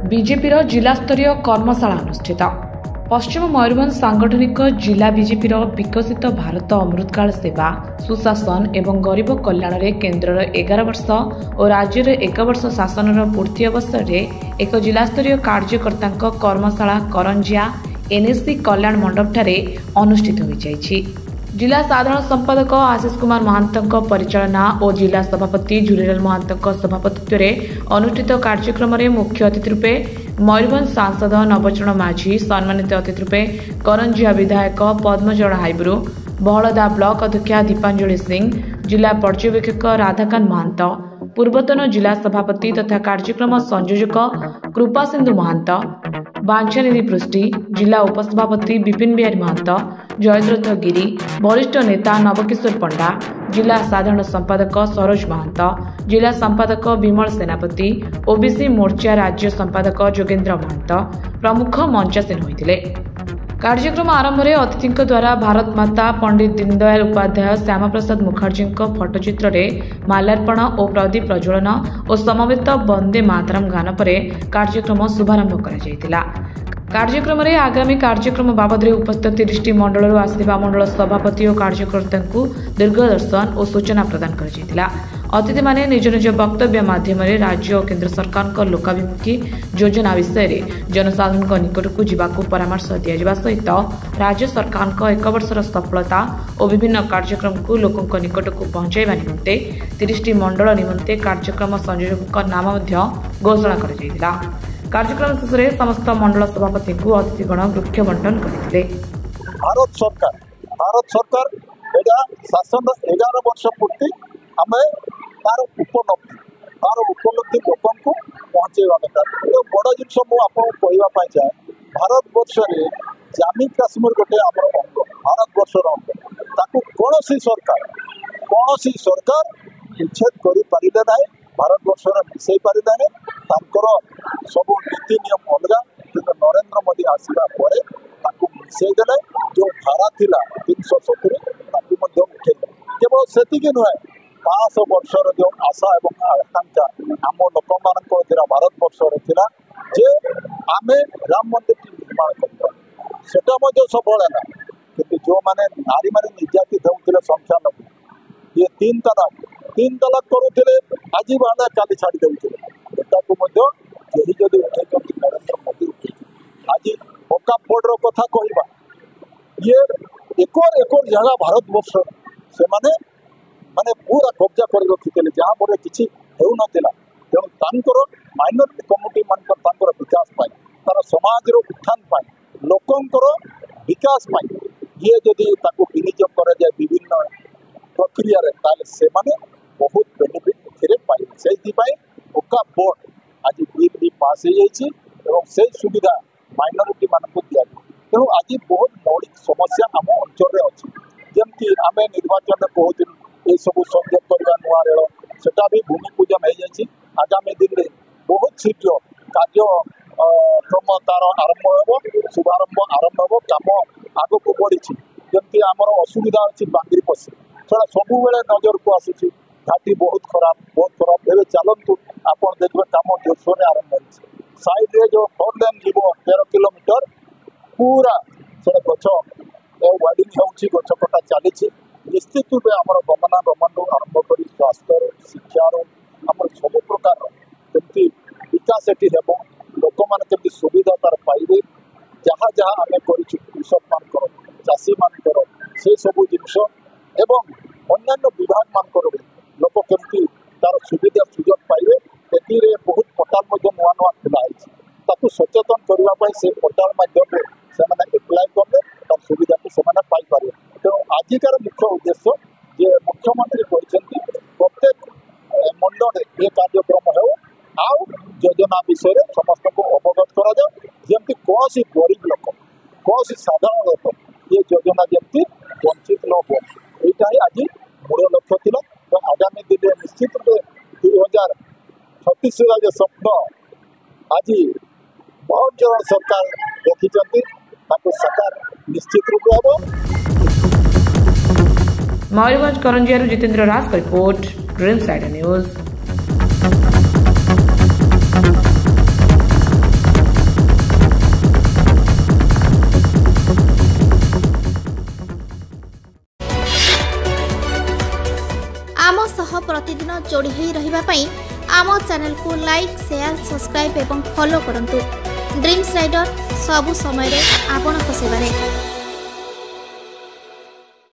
BJP जिला स्तरीय कर्मशाला अनुष्ठित। पश्चिम मयूरभंज सांगठनिक जिला बीजेपी विकसित भारत अमृतकाल सेवा सुशासन एवं गरीब कल्याण में केन्द्र 11 वर्ष और राज्य में 1 वर्ष शासन पूर्ति अवसर में एक जिला स्तरीय कार्यकर्ता कर्मशाला करंजिया एनएससी कल्याण मंडप ठारे अनुष्ठित हो जाइछि। जिला साधारण संपादक आशीष कुमार महांत परिचालना और जिला सभापति झुलेलाल महांत सभापतित्व में अनुष्ठित कार्यक्रम में मुख्य अतिथि रूपे मयूरभंज सांसद नवचरण माझी, सम्मानित अतिथि रूपे करंजिया विधायक पद्मचरण हाइब्रू, बहलदा ब्लॉक अध्यक्षा दीपांजलि सिंह, जिला पर्यवेक्षक राधाकांत महांत, पूर्वतन जिला सभापति तथा कार्यक्रम संयोजक कृपा सिंधु महांत, बांछानिधि पृष्टि, जिला उपसभापति विपिन बिहारी महांत, जयद्रथ गिरी, वरिष्ठ नेता नवकिशोर पंडा, जिला साधारण संपादक सरोज महांत, जिला संपादक विमल सेनापति, ओबीसी मोर्चा राज्य संपादक जोगेन्द्र महांत प्रमुख मंचासीन होते। कार्यक्रम आरंभ में अतिथि द्वारा भारत माता पंडित दीनदयाल उपाध्याय श्यामा प्रसाद मुखर्जी फटोचित्र में माल्यार्पण और प्रदीप प्रज्वलन और समवेत वंदे मातरम गान पर कार्यक्रम शुभारंभ करा। कार्यक्रम में आगामी कार्यक्रम बाबद उपस्थित 30 मंडल आसिबा मंडल सभापति और कार्यकर्ता दीर्घदर्शन और सूचना प्रदान कर अतिथि माने निज निज वक्तव्य माध्यम राज्य और केन्द्र सरकार लोकाभिमुखी योजना विषय में जनसाधारण निकट को जावाक परामर्श दिया सहित राज्य सरकार 1 वर्षर सफलता और विभिन्न कार्यक्रम को लोकों निकट को पहुंचाइबा निमंते 30 मंडल निमंते कार्यक्रम संयोजक नाम घोषणा कर कार्यक्रम शेष में समस्त मंडल सभापति को अतिथिगण वृक्ष बंटन करते। भारत सरकार शासन 11 वर्ष पूर्ति आम तार उपलब्धि लोक पहुँचेवा दरकार। तो बड़ जिन मुझे चाहे भारत वर्ष में जम्मू काश्मीर गोटे आम अंग भारत वर्षर अंग कौन सरकार विच्छेद कर ना भारत वर्षर मिसई पारे ना सब नीति नियम अलग कि नरेंद्र मोदी आसवा पर मिसई देले जो धारा थिला 370 उठे केवल सेतिक नुहे 500 वर्षर जो आशा एवं आकांक्षा आम लोक मान भारत वर्ष जे आम राम मंदिर निर्माण कर सबल है कि जो मैंने नारी मैंने निर्यातित होते संख्या लगे ये 3 तलाक करुले आज बाधा काली छाड़ी देते यही जदि उठे नरेंद्र मोदी उठे आज पक्का बोर्डर कथा कहवा ये एकर जगह भारत वर्ष से माने पूरा कब्जा कर रखी जहाँ पर किसी होना तेणु माइनॉरिटी कम्युनिटी मान विकास तार समाज उत्थान लोकंर विकास ये जदि विनियोग कर जाए विभिन्न प्रक्रिया से बहुत बेनिफिट पाए से पक्का बोर्ड आज बिल भी पास हो से सुविधा माइनॉरिटी मान दिया तेणु आज बहुत मौलिक समस्या आम अंचल अच्छी जमती आम निर्वाचन कहते ये सब संयोग करवा नुआ रेल सेटा भी भूमि पूजन हो जाए आगामी दिन में बहुत शीघ्र कार्यक्रम तार आरंभ हो शुभारंभ आरंभ हो कम आग को बढ़ी जमती आमर असुविधा अच्छी बांगी पशि से सब बेले नजर को आसूँ घाटी बहुत खराब एवं चलतु आप देखिए कम जोरसोर आरंभ हो साइड रे जो 4 लेन जीव 13 किलोमीटर पूरा से गच वार्डिंग गच कटा चली निश्चित रूप आम गमनागमन आरंभ कर स्वास्थ्य शिक्षार आम सब प्रकार जमी विकास ये लोक मैंने सुविधा तार पाइबे जहाँ जहाँ आम कर कृषक मान चाषी मान से सब जिनस एवं अन्य विभाग मान लोक केमती तार सुविधा सुजोग पाइबे ए बहुत पोर्टाल नुआ नुआ खुलाई सचेतन करने से पोर्टाल माध्यम से एप्लाय कले तार सुविधा को पाइपर तेणु आजिकार मुख्य उद्देश्य जे मुख्यमंत्री कहते प्रत्येक मंडल ये कार्यक्रम हो आउ योजना विषय समस्त को अवगत करमती कौन गरीब लोक कौन साधारण लोक ये योजना जमती वंचित न हो यहाँ आज मूल लक्ष्य था। तो आगामी दिन में निश्चित रूप 2036 जो स्वप्न आज बहुत जन सरकार देखी साकार निश्चित रूप हम। मयूरभंज करंजिया जितेंद्र राज का रिपोर्ट, ड्रीम्स राइडर न्यूज। सह प्रतिदिन जोड़ी होई रहिबा पई आम चैनल को लाइक शेयर सब्सक्राइब एवं फॉलो करंतु। ड्रीम्स राइडर सबु समय रे आपन को सेवा रे।